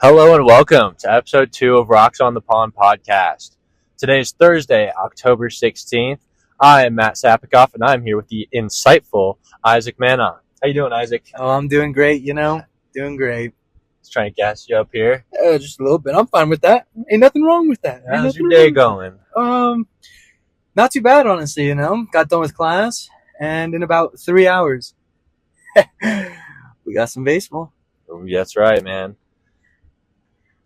Hello and welcome to episode 2 of Rocks on the Pond podcast. Today is Thursday, October 16th. I am Matt Sapikoff, and I'm here with the insightful Isaac Manon. How you doing, Isaac? Oh, I'm doing great, doing great. Just trying to gas you up here. Just a little bit. I'm fine with that. Ain't nothing wrong with that. How's your day going? Not too bad, honestly, Got done with class, and in about 3 hours, we got some baseball. That's right, man.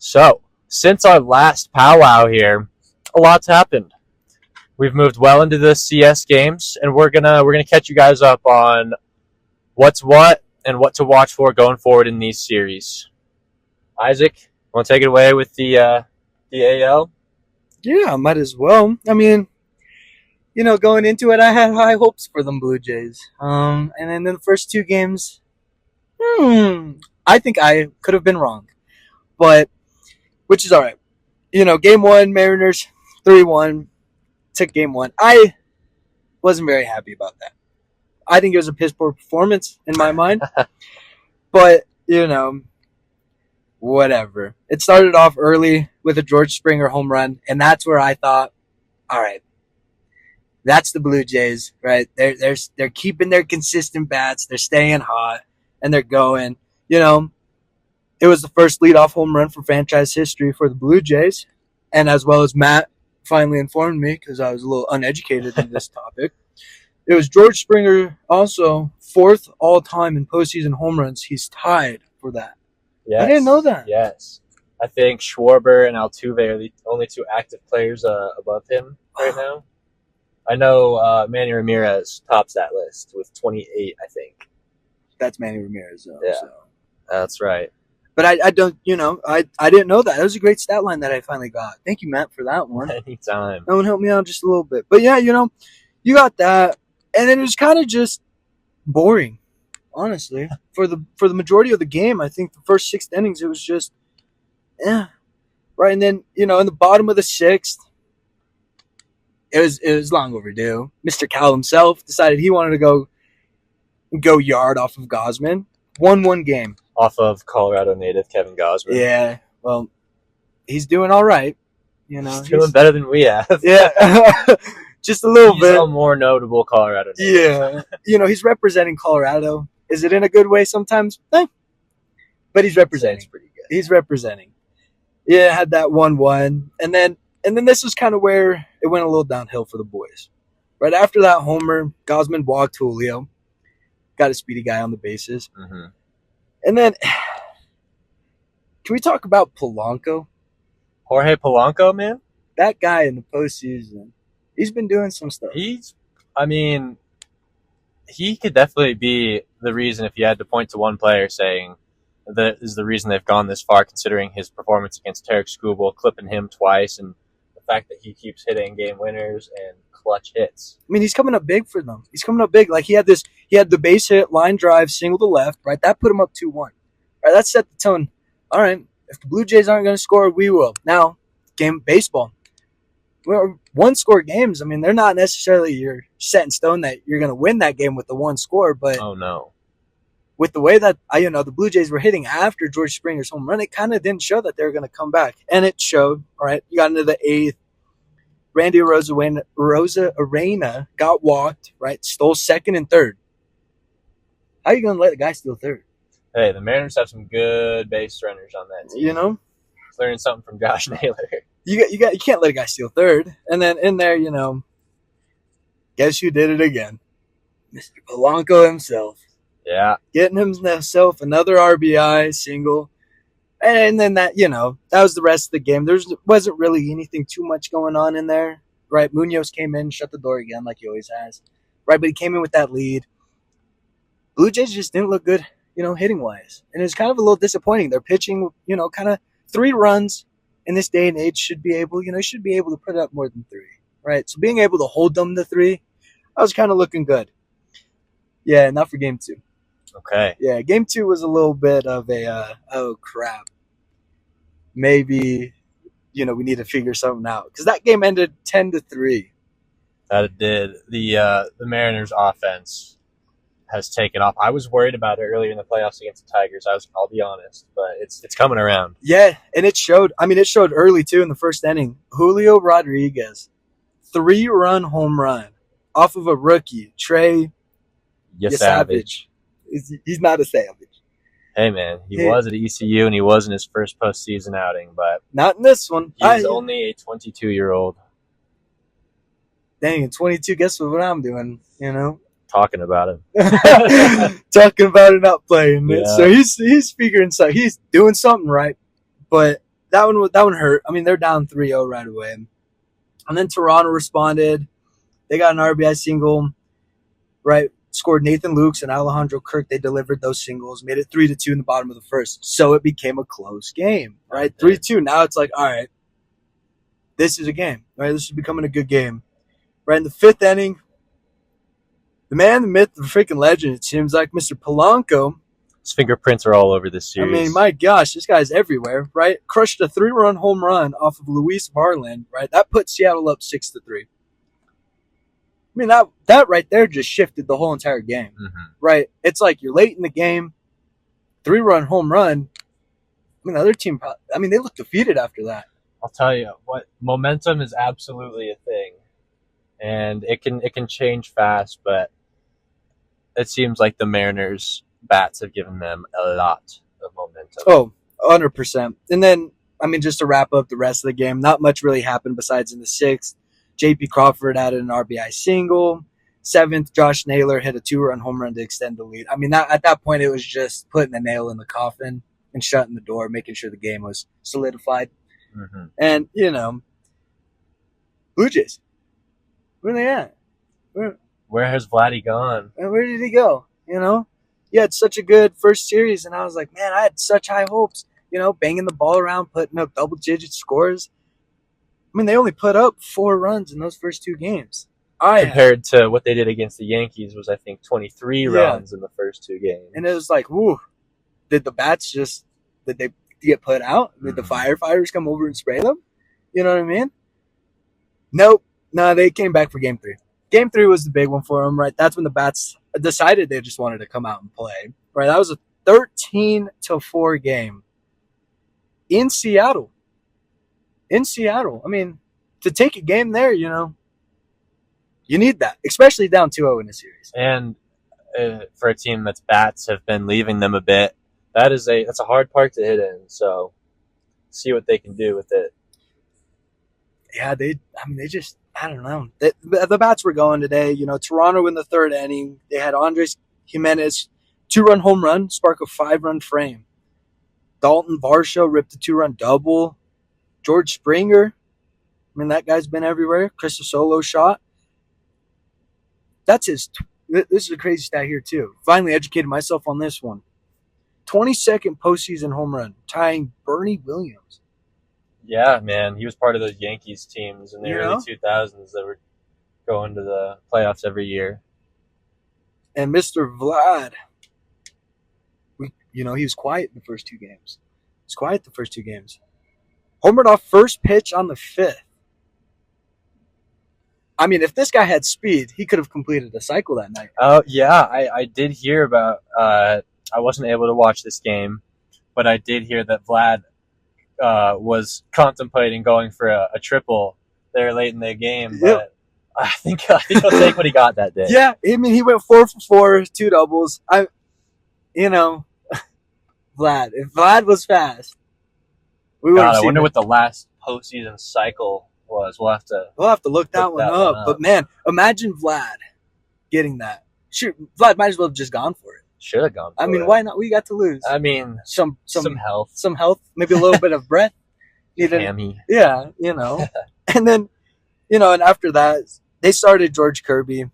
So, since our last powwow here, a lot's happened. We've moved well into the CS games, and we're gonna catch you guys up on what's what and what to watch for going forward in these series. Isaac, want to take it away with the AL? Yeah, might as well. I mean, going into it, I had high hopes for them Blue Jays. And then in the first two games, I think I could have been wrong, but which is all right. Game one, Mariners 3-1. Took game one. I wasn't very happy about that. I think it was a piss poor performance in my mind. But, whatever. It started off early with a George Springer home run, and that's where I thought, all right, that's the Blue Jays, right? They're keeping their consistent bats. They're staying hot, and they're going. It was the first leadoff home run for franchise history for the Blue Jays, and as well as Matt finally informed me, because I was a little uneducated in this topic, it was George Springer also fourth all-time in postseason home runs. He's tied for that. Yes. I didn't know that. Yes. I think Schwarber and Altuve are the only two active players above him right now. I know Manny Ramirez tops that list with 28, I think. That's Manny Ramirez, though. Yeah, so. That's right. But I don't, I didn't know that. That was a great stat line that I finally got. Thank you, Matt, for that one. Anytime. That one helped me out just a little bit. But yeah, you got that. And then it was kind of just boring, honestly. For the majority of the game, I think the first 6 innings, it was just, right. And then, in the bottom of the 6th, it was long overdue. Mr. Cal himself decided he wanted to go yard off of Gausman. 1-1 game. Off of Colorado native Kevin Gausman. Yeah, well, he's doing all right. He's doing better than we have. Yeah, just a little bit. He's a more notable Colorado native. Yeah, he's representing Colorado. Is it in a good way sometimes? But he's representing. It's pretty good. He's representing. Yeah, had that 1-1, and then this was kind of where it went a little downhill for the boys. Right after that homer, Gausman walked Julio, got a speedy guy on the bases. Mm-hmm. And then, can we talk about Polanco? Jorge Polanco, man? That guy in the postseason, he's been doing some stuff. He could definitely be the reason, if you had to point to one player saying that is the reason they've gone this far, considering his performance against Tarek Skubal, clipping him twice, and the fact that he keeps hitting game winners and clutch hits. I mean, he's coming up big for them. He's coming up big. Like, he had the base hit, line drive, single to left, right? That put him up 2-1. Right, that set the tone. All right, if the Blue Jays aren't going to score, we will. Now, baseball. One-score games, I mean, they're not necessarily you're set in stone that you're going to win that game with the one score, but oh no, with the way that the Blue Jays were hitting after George Springer's home run, it kind of didn't show that they were going to come back, and it showed. All right, you got into the 8th. Randy Arena got walked, right? Stole 2nd and 3rd. How are you going to let the guy steal 3rd? Hey, the Mariners have some good base runners on that team. Learning something from Josh Naylor. You can't let a guy steal 3rd. And then in there, guess who did it again? Mr. Polanco himself. Yeah. Getting himself another RBI single. And then that was the rest of the game. There wasn't really anything too much going on in there, right? Munoz came in, shut the door again like he always has, right? But he came in with that lead. Blue Jays just didn't look good, hitting-wise. And it was kind of a little disappointing. They're pitching, kind of 3 runs in this day and age should be able to put up more than 3, right? So being able to hold them to 3, I was kind of looking good. Yeah, not for game 2. Okay. Yeah, game 2 was a little bit of a, oh, crap. Maybe, we need to figure something out. Because that game ended 10-3. That it did. The Mariners offense has taken off. I was worried about it earlier in the playoffs against the Tigers. I'll be honest, but it's coming around. Yeah, and it showed. I mean, it showed early too in the first inning. Julio Rodriguez, 3-run home run off of a rookie, Trey Savage. He's not a savage. Hey man, he was at ECU and he was in his first postseason outing, but not in this one. He's only a 22-year-old. Dang, 22. Guess what I'm doing? Talking about him. Talking about it, not playing it. Yeah. So he's figuring something. He's doing something right. But that one hurt. I mean, they're down 3-0 right away. And then Toronto responded. They got an RBI single, right? Scored Nathan Lukes and Alejandro Kirk. They delivered those singles, made it 3-2 in the bottom of the first. So it became a close game, right? 3-2. Now it's like, all right, this is a game, right? This is becoming a good game. Right in the fifth inning, the man, the myth, the freaking legend, it seems like, Mr. Polanco. His fingerprints are all over this series. I mean, my gosh, this guy's everywhere, right? Crushed a 3-run home run off of Luis Varland, right? That put Seattle up 6-3. I mean, that right there just shifted the whole entire game, right? It's like you're late in the game, 3-run home run. I mean, the other team, they look defeated after that. I'll tell you what, momentum is absolutely a thing, and it can change fast. But it seems like the Mariners' bats have given them a lot of momentum. Oh, 100%. And then, just to wrap up the rest of the game, not much really happened besides in the sixth. J.P. Crawford added an RBI single. Seventh, Josh Naylor hit a 2-run home run to extend the lead. At that point, it was just putting a nail in the coffin and shutting the door, making sure the game was solidified. Mm-hmm. And, Blue Jays, where are they at? Where has Vladdy gone? Where did he go? He had such a good first series, and I was like, man, I had such high hopes. Banging the ball around, putting up double-digit scores. They only put up 4 runs in those first 2 games. Compared to what they did against the Yankees was, I think, 23 runs in the first 2 games. And it was like, woo, did the bats did they get put out? Did the firefighters come over and spray them? You know what I mean? Nope. No, they came back for Game 3. Game 3 was the big one for them, right? That's when the bats decided they just wanted to come out and play, right? That was a 13-4 game in Seattle. To take a game there, you need that, especially down 2-0 in a series. And for a team that's bats have been leaving them a bit, that's a hard park to hit in. So see what they can do with it. Yeah, they just, I don't know. The bats were going today. Toronto in the third inning, they had Andres Jimenez 2-run home run, spark a 5-run frame. Dalton Varsho ripped a 2-run double. George Springer, that guy's been everywhere. Chris Solo shot. That's his. This is a crazy stat here, too. Finally educated myself on this one. 22nd postseason home run, tying Bernie Williams. Yeah, man. He was part of those Yankees teams in the early 2000s that were going to the playoffs every year. And Mr. Vlad, he was quiet in the first 2 games. Homered off first pitch on the 5th. If this guy had speed, he could have completed a cycle that night. Oh, yeah. I did hear about I wasn't able to watch this game, but I did hear that Vlad was contemplating going for a triple there late in the game. But I think he'll take what he got that day. Yeah, he went 4 for 4, 2 doubles. Vlad, if Vlad was fast, I wonder what the last postseason cycle was. We'll have to look that one up. But man, imagine Vlad getting that. Shoot, Vlad might as well have just gone for it. Should have gone for it. Why not? We got to lose. Some health, maybe a little bit of breath. Hammy. Yeah, and then, and after that, they started George Kirby,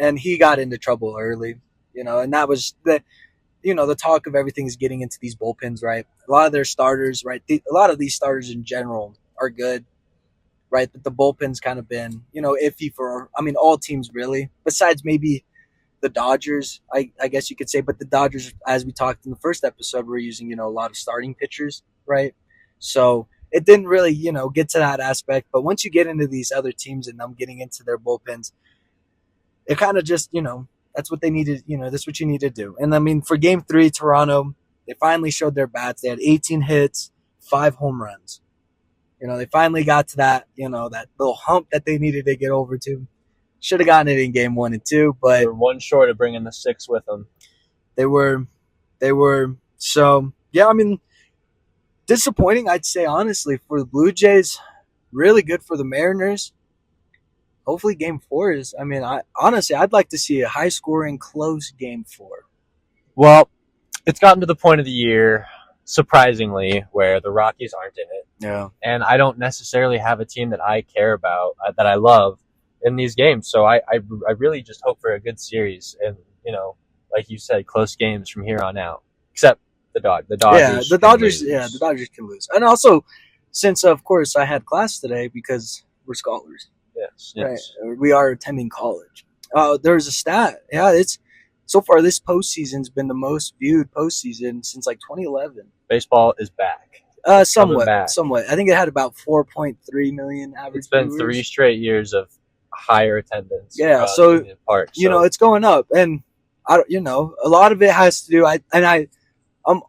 and he got into trouble early, and that was the talk of everything is getting into these bullpens, right? A lot of their starters, right? A lot of these starters in general are good, right? But the bullpen's kind of been, iffy for, all teams really, besides maybe the Dodgers, I guess you could say. But the Dodgers, as we talked in the first episode, were using, a lot of starting pitchers, right? So it didn't really, get to that aspect. But once you get into these other teams and them getting into their bullpens, it kind of just, That's what they needed. That's what you need to do. And I mean, for Game 3, Toronto, they finally showed their bats. They had 18 hits, 5 home runs. They finally got to that, that little hump that they needed to get over to. Should have gotten it in Game 1 and 2, but they were one short of bringing the 6 with them. They were. So, yeah, I mean, disappointing, I'd say, honestly, for the Blue Jays. Really good for the Mariners. Hopefully Game 4 is, I'd like to see a high-scoring, close Game 4. Well, it's gotten to the point of the year, surprisingly, where the Rockies aren't in it. Yeah. And I don't necessarily have a team that I care about, that I love in these games. So I really just hope for a good series and, like you said, close games from here on out. Except the Dodgers. Yeah, the Dodgers can lose. And also, since, of course, I had class today because we're scholars. Yes. Right. We are attending college. There's a stat. Yeah, it's so far this postseason's been the most viewed postseason since like 2011. Baseball is back. Somewhat. Back. I think it had about 4.3 million average. It's been viewers. 3 straight years of higher attendance. Yeah, so in the park, it's going up, and a lot of it has to do. I'm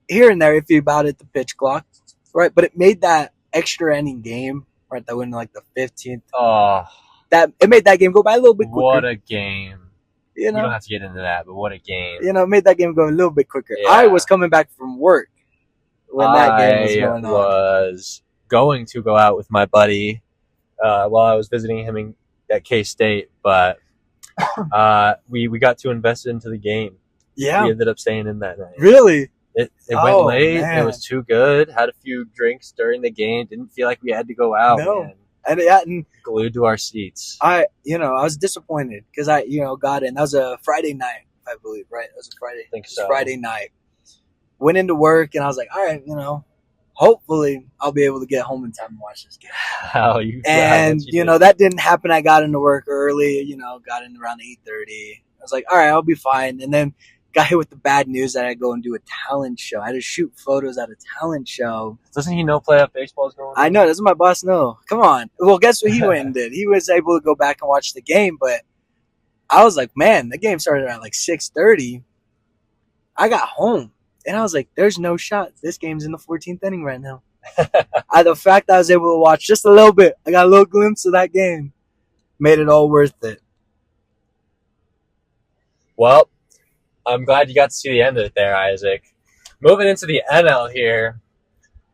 here and there iffy about it, the pitch clock, right? But it made that extra inning game, right? That went in like the 15th. Oh, that it made that game go by a little bit quicker. What a game! You don't have to get into that, but what a game! It made that game go a little bit quicker. Yeah. I was coming back from work when that game was going on. I was going to go out with my buddy while I was visiting him at K-State, but we got too invested into the game. Yeah, we ended up staying in that night. Really? It went late. Man. It was too good. Had a few drinks during the game. Didn't feel like we had to go out. No. Man. And glued to our seats. I was disappointed because I got in. That was a Friday night, I believe, right? It was a Friday. I think so. Friday night. Went into work and I was like, all right, hopefully I'll be able to get home in time to watch this game. That didn't happen. I got into work early. Got in around 8:30. I was like, all right, I'll be fine. And then got hit with the bad news that I go and do a talent show. I had to shoot photos at a talent show. Doesn't he know playoff baseball is going on? I know. Doesn't my boss know? Come on. Well, guess what he went and did? He was able to go back and watch the game, but I was like, man, the game started at like 6:30. I got home, and I was like, there's no shot. This game's in the 14th inning right now. The fact that I was able to watch just a little bit, I got a little glimpse of that game, made it all worth it. Well, I'm glad you got to see the end of it there, Isaac. Moving into the NL here.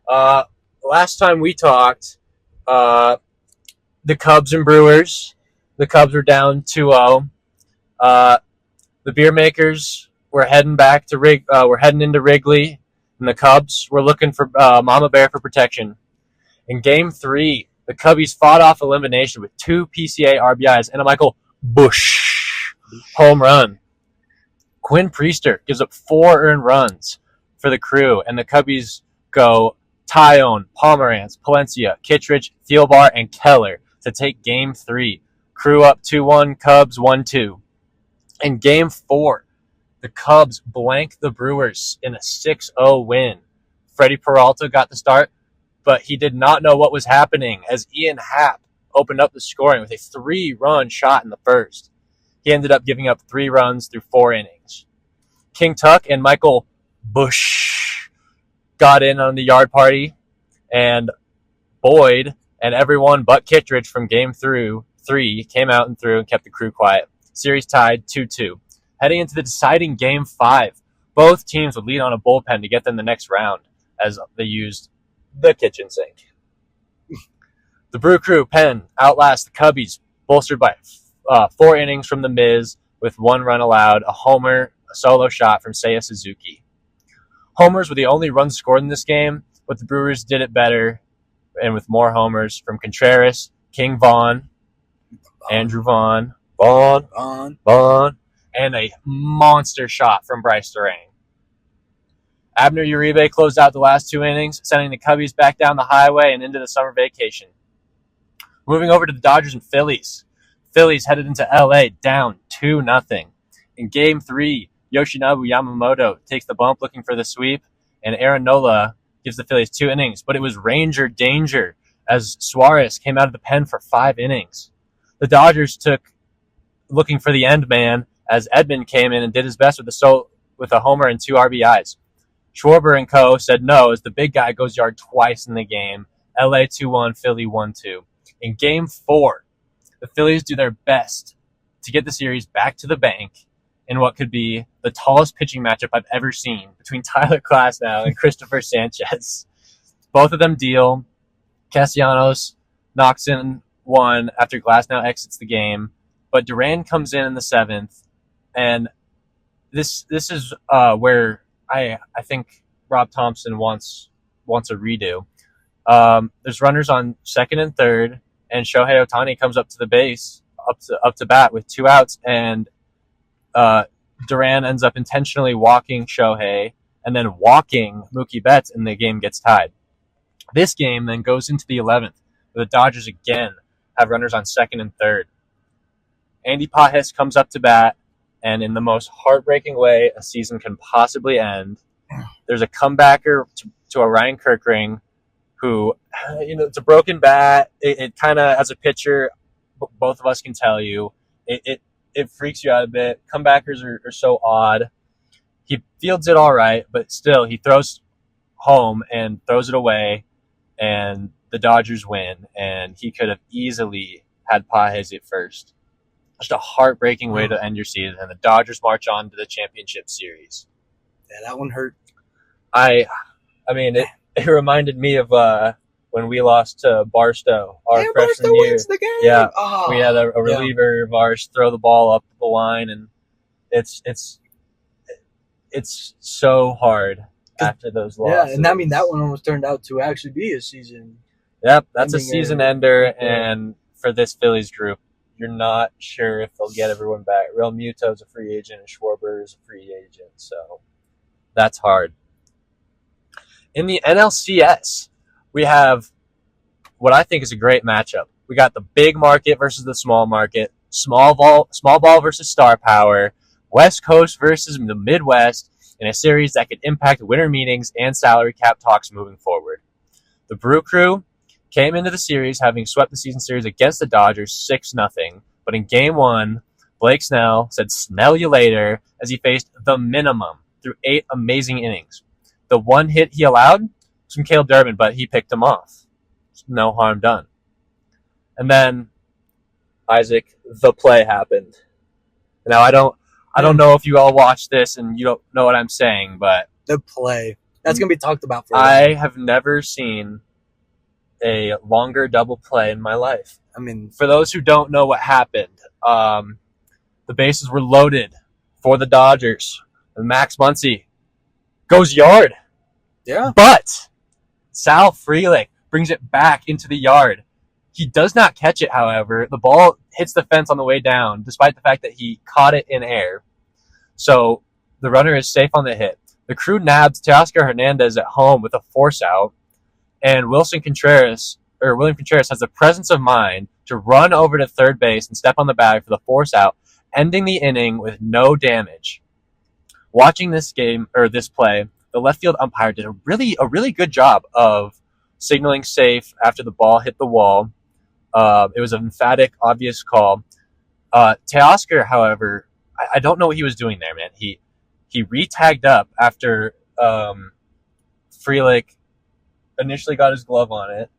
Last time we talked, the Cubs and Brewers. The Cubs were down 2-0. The beer makers were heading into Wrigley, and the Cubs were looking for Mama Bear for protection. In Game 3, the Cubbies fought off elimination with 2 PCA RBIs and a Michael Busch home run. Quinn Priester gives up 4 earned runs for the Crew, and the Cubbies go Tyone, Pomerantz, Palencia, Kittredge, Thielbar, and Keller to take Game 3. Crew up 2-1, Cubs 1-2. In Game 4, the Cubs blanked the Brewers in a 6-0 win. Freddie Peralta got the start, but he did not know what was happening as Ian Happ opened up the scoring with a 3-run shot in the first. He ended up giving up 3 runs through 4 innings. King Tuck and Michael Busch got in on the yard party, and Boyd and everyone but Kittredge from Game 3 came out and threw and kept the Crew quiet. Series tied 2-2. Heading into the deciding Game 5, both teams would lead on a bullpen to get them the next round as they used the kitchen sink. The Brew Crew pen outlast the Cubbies, bolstered by 4 innings from the Miz with 1 run allowed, a homer, a solo shot from Seiya Suzuki. Homers were the only runs scored in this game, but the Brewers did it better and with more homers from Contreras, King Vaughn, Andrew Vaughn, and a monster shot from Bryce Durang. Abner Uribe closed out the last 2 innings, sending the Cubbies back down the highway and into the summer vacation. Moving over to the Dodgers and Phillies. Phillies headed into LA down 2-0. In Game 3, Yoshinobu Yamamoto takes the bump looking for the sweep, and Aaron Nola gives the Phillies 2 innings, but it was Ranger danger as Suarez came out of the pen for 5 innings. The Dodgers took looking for the end man as Edman came in and did his best with a homer and 2 RBIs. Schwarber and co. said no as the big guy goes yard twice in the game. LA 2-1, Philly 1-2. In Game 4, the Phillies do their best to get the series back to the bank in what could be the tallest pitching matchup I've ever seen between Tyler Glasnow and Christopher Sanchez. Both of them deal. Castellanos knocks in one after Glasnow exits the game, but Duran comes in the 7th, and this is where I think Rob Thompson wants a redo. There's runners on 2nd and 3rd, and Shohei Ohtani comes up to the base, up to bat with 2 outs, and Duran ends up intentionally walking Shohei and then walking Mookie Betts, and the game gets tied. This game then goes into the 11th, where the Dodgers again have runners on 2nd and 3rd. Andy Pages comes up to bat, and in the most heartbreaking way a season can possibly end, there's a comebacker to a Ryan Kirkring who, it's a broken bat. It kind of, as a pitcher, both of us can tell you, it freaks you out a bit. Comebackers are so odd. He fields it all right, but still he throws home and throws it away, and the Dodgers win, and he could have easily had Pages at first. Just a heartbreaking way to end your season, and the Dodgers march on to the championship series. Yeah, that one hurt. I mean, it reminded me of when we lost to Barstow our freshman year. Wins the game. Yeah, we had a reliever of ours throw the ball up the line, and it's so hard after those losses. Yeah, and I mean that one almost turned out to actually be a season. Yep, that's a season ender, and for this Phillies group, you're not sure if they'll get everyone back. Real Muto's a free agent, and Schwarber is a free agent, so that's hard. In the NLCS, we have what I think is a great matchup. We got the big market versus the small market, small ball versus star power, West Coast versus the Midwest, in a series that could impact winter meetings and salary cap talks moving forward. The Brew Crew came into the series having swept the season series against the Dodgers 6-0, but in Game 1, Blake Snell said "Snell you later" as he faced the minimum through 8 amazing innings. The one hit he allowed was from Cale Durbin, but he picked him off. No harm done. And then, Isaac, the play happened. Now, I don't know if you all watched this and you don't know what I'm saying, but the play. That's going to be talked about for a I while. have never seen a longer double play in my life. I mean, for those who don't know what happened, the bases were loaded for the Dodgers. And Max Muncy goes yard. Yeah. But Sal Frelick brings it back into the yard. He does not catch it, however. The ball hits the fence on the way down, despite the fact that he caught it in air. So the runner is safe on the hit. The Crew nabs Teoscar Hernandez at home with a force out, and William Contreras has the presence of mind to run over to third base and step on the bag for the force out, ending the inning with no damage. Watching this play, the left field umpire did a really good job of signaling safe after the ball hit the wall. It was an emphatic, obvious call. Teoscar, however, I don't know what he was doing there, man. He re-tagged up after Frelick initially got his glove on it,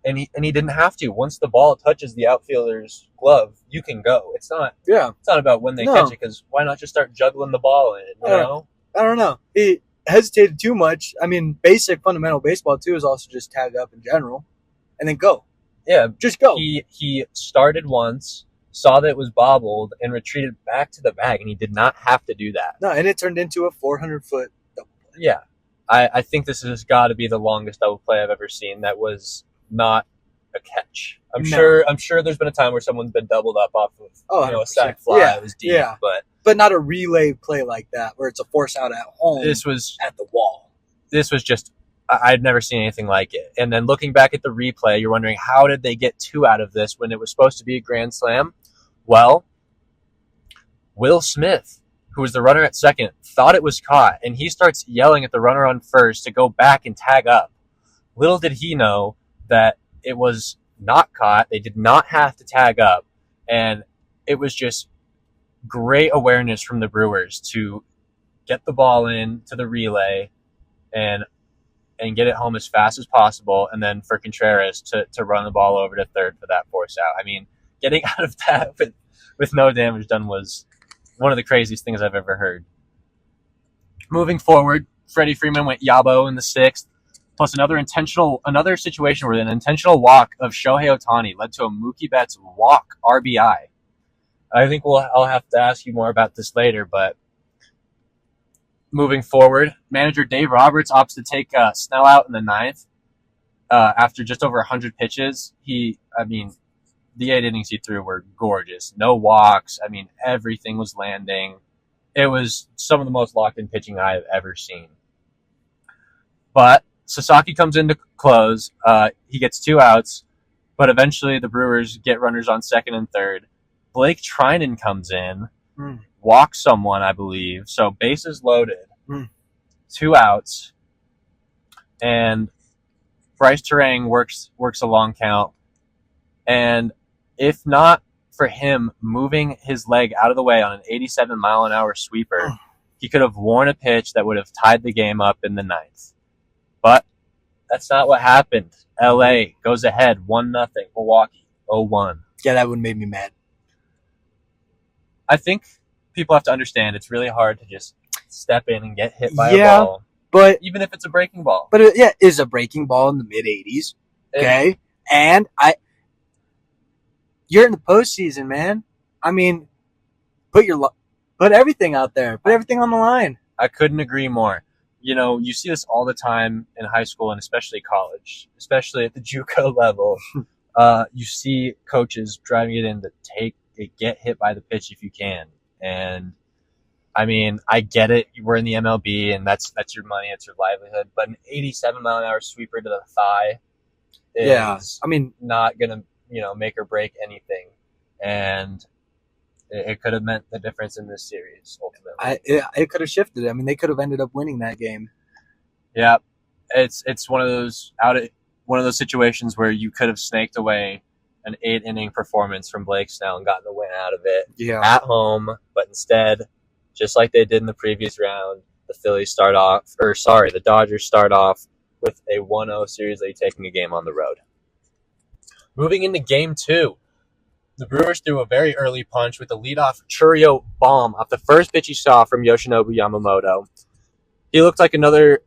and he didn't have to. Once the ball touches the outfielder's glove, you can go. It's not about when they catch it, because why not just start juggling the ball in? You know? I don't know. He hesitated too much. I mean, basic fundamental baseball too is also just tag up in general, and then go. Yeah, just go. He started once, saw that it was bobbled, and retreated back to the bag, and he did not have to do that. No, and it turned into a 400-foot double play. Yeah. I think this has got to be the longest double play I've ever seen that was not a catch. I'm sure there's been a time where someone's been doubled up off of a sac fly. Yeah, it was deep, but not a relay play like that where it's a force out at home. This was at the wall. This was just, I'd never seen anything like it. And then looking back at the replay, you're wondering, how did they get 2 out of this when it was supposed to be a grand slam? Well, Will Smith, who was the runner at second, thought it was caught, and he starts yelling at the runner on first to go back and tag up. Little did he know that it was not caught. They did not have to tag up, and it was just great awareness from the Brewers to get the ball in to the relay and get it home as fast as possible, and then for Contreras to run the ball over to third for that force out. I mean, getting out of that with no damage done was one of the craziest things I've ever heard. Moving forward, Freddie Freeman went Yabo in the 6th, plus another situation where an intentional walk of Shohei Ohtani led to a Mookie Betts walk RBI. I think I'll have to ask you more about this later, but moving forward, manager Dave Roberts opts to take Snell out in the 9th after just over 100 pitches. The 8 innings he threw were gorgeous. No walks. I mean, everything was landing. It was some of the most locked-in pitching I have ever seen. But Sasaki comes in to close. He gets 2 outs, but eventually the Brewers get runners on second and third. Blake Trinan comes in, walks someone, I believe. So bases loaded, 2 outs, and Bryce Terang works a long count. And if not for him moving his leg out of the way on an 87-mile-an-hour sweeper, he could have worn a pitch that would have tied the game up in the 9th. But that's not what happened. LA goes ahead 1-0. Milwaukee 0-1. Yeah, that would make me mad. I think people have to understand it's really hard to just step in and get hit by a ball, but even if it's a breaking ball. But it is a breaking ball in the mid-80s. Okay, and you're in the postseason, man. I mean, put everything out there. Put everything on the line. I couldn't agree more. You know, you see this all the time in high school and especially college, especially at the JUCO level. You see coaches driving it in to get hit by the pitch if you can. And I mean, I get it. We're in the MLB and that's your money, it's your livelihood. But an 87-mile-an-hour sweeper to the thigh is not gonna, make or break anything. And it could have meant the difference in this series ultimately. It could have shifted. I mean, they could have ended up winning that game. Yeah, it's one of those situations where you could have snaked away an 8-inning performance from Blake Snell and gotten the win out of it at home, but instead, just like they did in the previous round, the Dodgers start off with a 1-0 series lead, taking a game on the road. Moving into Game 2, the Brewers threw a very early punch with a leadoff Churio bomb off the first pitch he saw from Yoshinobu Yamamoto. He looked like another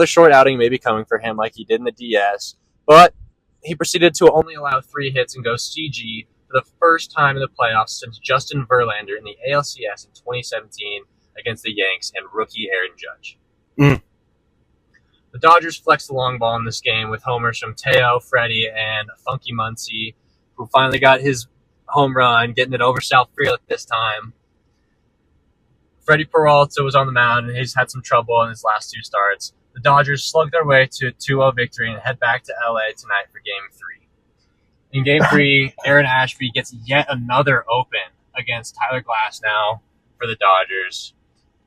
short outing maybe coming for him like he did in the DS, but he proceeded to only allow 3 hits and go CG for the first time in the playoffs since Justin Verlander in the ALCS in 2017 against the Yanks and rookie Aaron Judge. The Dodgers flexed the long ball in this game with homers from Teo, Freddie, and Funky Muncy, who finally got his home run, getting it over South Frelick this time. Freddie Peralta was on the mound, and he's had some trouble in his last 2 starts. The Dodgers slugged their way to a 2-0 victory and head back to LA tonight for Game 3. In Game 3, Aaron Ashby gets yet another open against Tyler Glasnow for the Dodgers.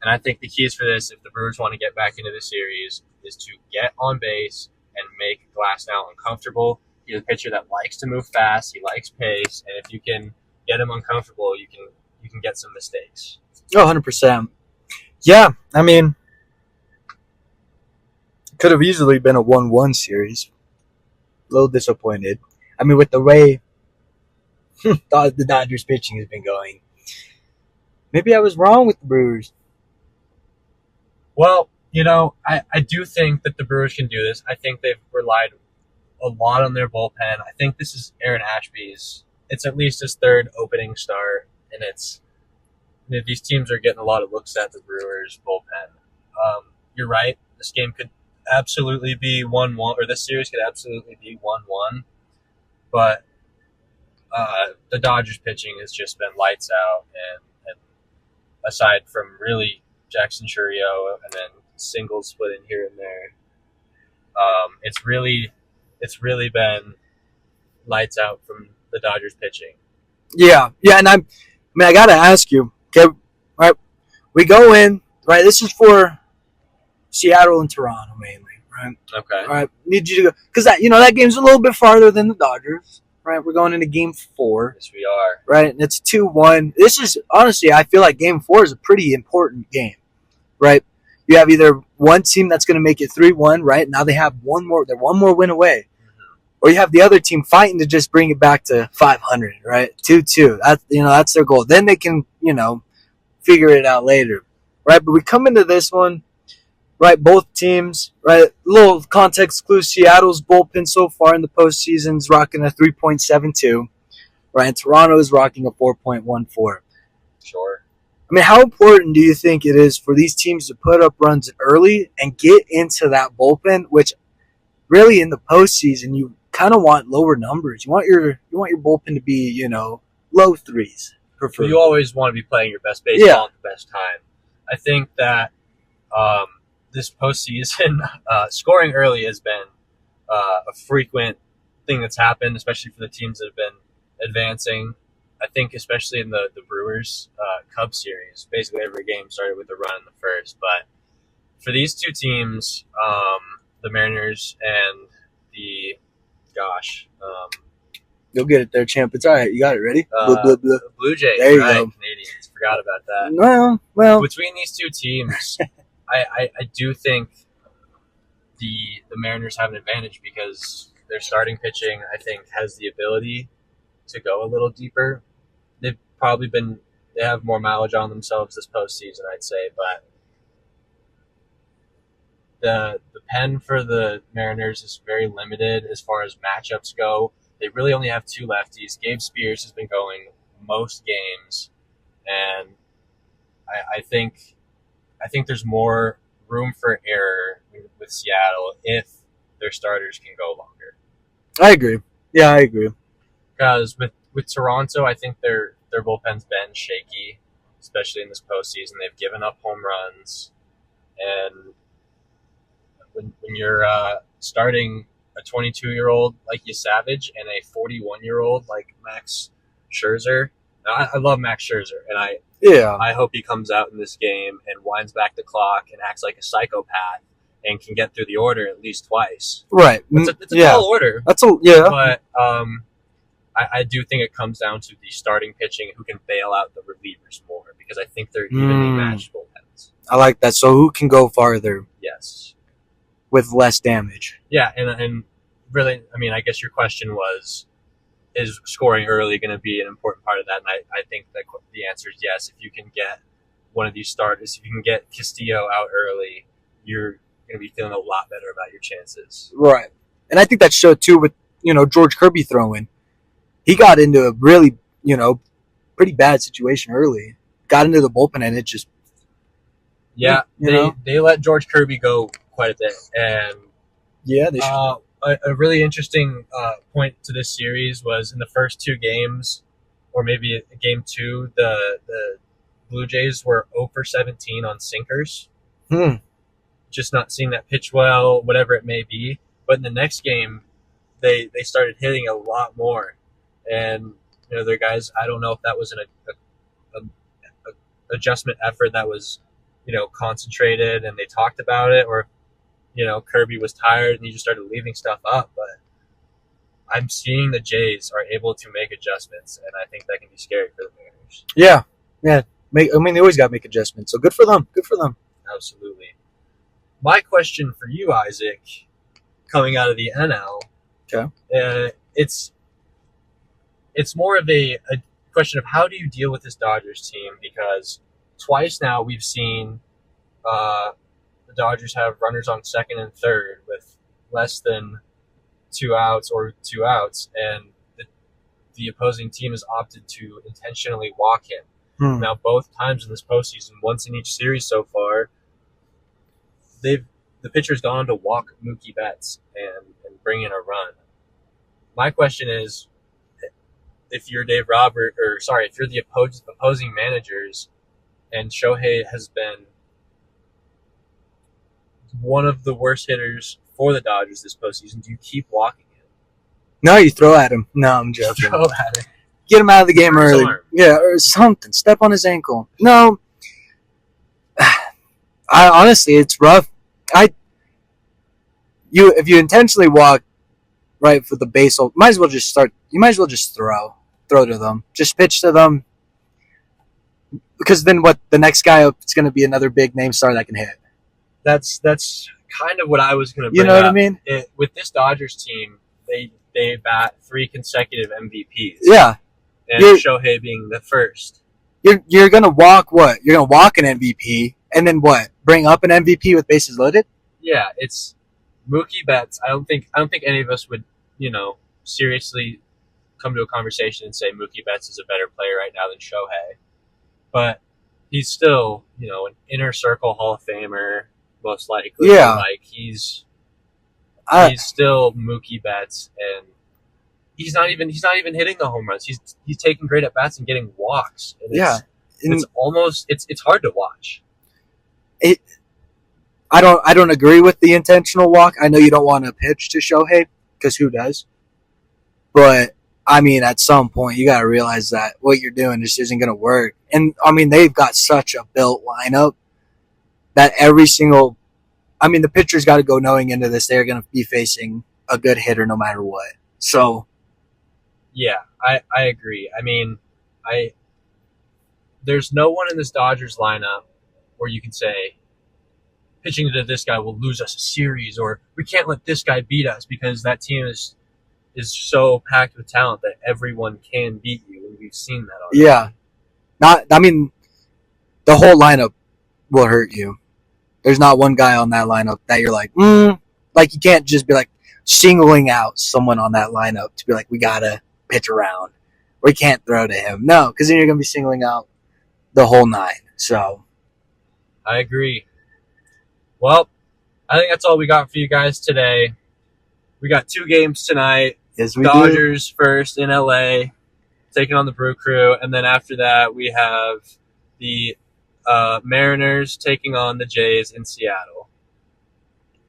And I think the keys for this, if the Brewers want to get back into the series, is to get on base and make Glasnow uncomfortable. He's a pitcher that likes to move fast. He likes pace. And if you can get him uncomfortable, you can get some mistakes. Oh, 100%. Yeah, I mean, could have easily been a 1-1 series. A little disappointed. I mean, with the way the Dodgers pitching has been going, maybe I was wrong with the Brewers. Well, I do think that the Brewers can do this. I think they've relied a lot on their bullpen. I think this is Aaron Ashby's. It's at least his 3rd opening start, and these teams are getting a lot of looks at the Brewers bullpen. You're right. This game could absolutely be 1-1, or this series could absolutely be 1-1. But the Dodgers pitching has just been lights out, and aside from really Jackson Churio and then singles split in here and there, it's really been lights out from the Dodgers pitching. Yeah, and I gotta ask you, okay, right? We go in, right? This is for Seattle and Toronto mainly, right? Okay. All right, need you to go because that game's a little bit farther than the Dodgers. right? We're going into Game 4, Yes, we are. right? And it's 2-1. This is, honestly, I feel like Game 4 is a pretty important game, right? You have either one team that's going to make it 3-1, right? Now they have they're one more win away. Or you have the other team fighting to just bring it back to 500, right? 2-2. That's their goal. Then they can, figure it out later, right? But we come into this one, right? Both teams, right? Little context clue: Seattle's bullpen so far in the postseason is rocking a 3.72, right? And Toronto is rocking a 4.14. Sure. I mean, how important do you think it is for these teams to put up runs early and get into that bullpen? Which, really, in the postseason, you kind of want lower numbers. You want your bullpen to be, low threes. Preferably. You always want to be playing your best baseball at the best time. I think that this postseason, scoring early has been a frequent thing that's happened, especially for the teams that have been advancing. I think especially in the Brewers Cubs series, basically every game started with a run in the first. But for these two teams, the Mariners and the You'll get it there, champ. It's all right. You got it. Ready? Blah, blah, blah. Blue Jays, there you right? go. Canadians. Forgot about that. Well. Between these two teams, I do think the Mariners have an advantage because their starting pitching, I think, has the ability to go a little deeper. They have more mileage on themselves this postseason, I'd say, but the pen for the Mariners is very limited as far as matchups go. They really only have two lefties. Gabe Spears has been going most games, and I think there's more room for error with Seattle if their starters can go longer. I agree. Yeah, I agree. Because with Toronto, I think their bullpen's been shaky, especially in this postseason. They've given up home runs, and when you're starting a 22-year-old like Savage and a 41-year-old like Max Scherzer. Now, I love Max Scherzer, and I hope he comes out in this game and winds back the clock and acts like a psychopath and can get through the order at least twice. Right. It's a tall order. But I do think it comes down to the starting pitching who can bail out the relievers more because I think they're evenly matched bullpens. I like that. So who can go farther? Yes. With less damage. Yeah, and really, I mean, I guess your question was, is scoring early going to be an important part of that? And I think that the answer is yes. If you can get one of these starters, if you can get Castillo out early, you're going to be feeling a lot better about your chances. Right. And I think that showed too with, George Kirby throwing. He got into a really, pretty bad situation early. Got into the bullpen and it just... Yeah, they let George Kirby go quite a bit. And yeah, they should. A really interesting point to this series was in the first two games, or maybe game 2, the Blue Jays were 0 for 17 on sinkers. Just not seeing that pitch well, whatever it may be. But in the next game, they started hitting a lot more. And their guys, I don't know if that was an adjustment effort that was concentrated and they talked about it, or Kirby was tired and he just started leaving stuff up. But I'm seeing the Jays are able to make adjustments, and I think that can be scary for the Mariners. Yeah. They always got to make adjustments, so good for them. Absolutely. My question for you, Isaac, coming out of the NL, it's more of a question of how do you deal with this Dodgers team, because twice now we've seen the Dodgers have runners on second and third with less than 2 outs or 2 outs, and the opposing team has opted to intentionally walk him. Now, both times in this postseason, once in each series so far, the pitcher's gone on to walk Mookie Betts and bring in a run. My question is, if you're Dave Roberts, if you're the opposing managers, and Shohei has been one of the worst hitters for the Dodgers this postseason, do you keep walking him? No, you throw at him. No, I'm joking. Throw at him. Get him out of the game early. Yeah, or something. Step on his ankle. No. Honestly, it's rough. If you intentionally walk right for the baseball. Might as well just start. You might as well just throw to them. Just pitch to them. Because then what? The next guy up, it's going to be another big name star that can hit. That's kind of what I was going to bring You know what I up. mean? With this Dodgers team, they bat 3 consecutive MVPs. Yeah. And Shohei being the first. You're going to walk what? You're going to walk an MVP and then what? Bring up an MVP with bases loaded? Yeah, it's Mookie Betts. I don't think any of us would, seriously come to a conversation and say Mookie Betts is a better player right now than Shohei. But he's still, an inner circle Hall of Famer, most likely. Yeah. Like he's still Mookie Betts, and he's not even hitting the home runs. He's taking great at bats and getting walks. And it's almost it's hard to watch. I don't agree with the intentional walk. I know you don't want to pitch to Shohei because who does? But I mean, at some point, you got to realize that what you're doing just isn't going to work. And I mean, they've got such a built lineup that the pitcher's got to go knowing into this they're going to be facing a good hitter no matter what. So, yeah, I agree. I mean, there's no one in this Dodgers lineup where you can say pitching to this guy will lose us a series, or we can't let this guy beat us, because that team is so packed with talent that everyone can beat you, and we've seen that already. Yeah. The whole lineup will hurt you. There's not one guy on that lineup that you're like, like you can't just be like singling out someone on that lineup to be like, we gotta pitch around. We can't throw to him. No, because then you're gonna be singling out the whole 9. So I agree. Well, I think that's all we got for you guys today. We got 2 games tonight. yes, we Dodgers first in LA, taking on the Brew Crew, and then after that we have the Mariners taking on the Jays in Seattle.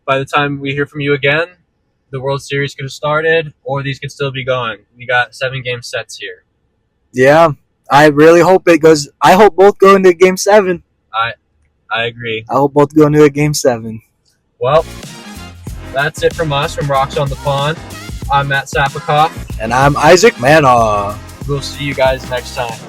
By the time we hear from you again, the World Series could have started, or these could still be going. We got 7-game sets here. Yeah, I really hope it goes. I hope both go into Game 7. I agree. I hope both go into a Game 7. Well, that's it from us, from Rocks on the Pond. I'm Matt Sapikoff. And I'm Isaac Manoff. We'll see you guys next time.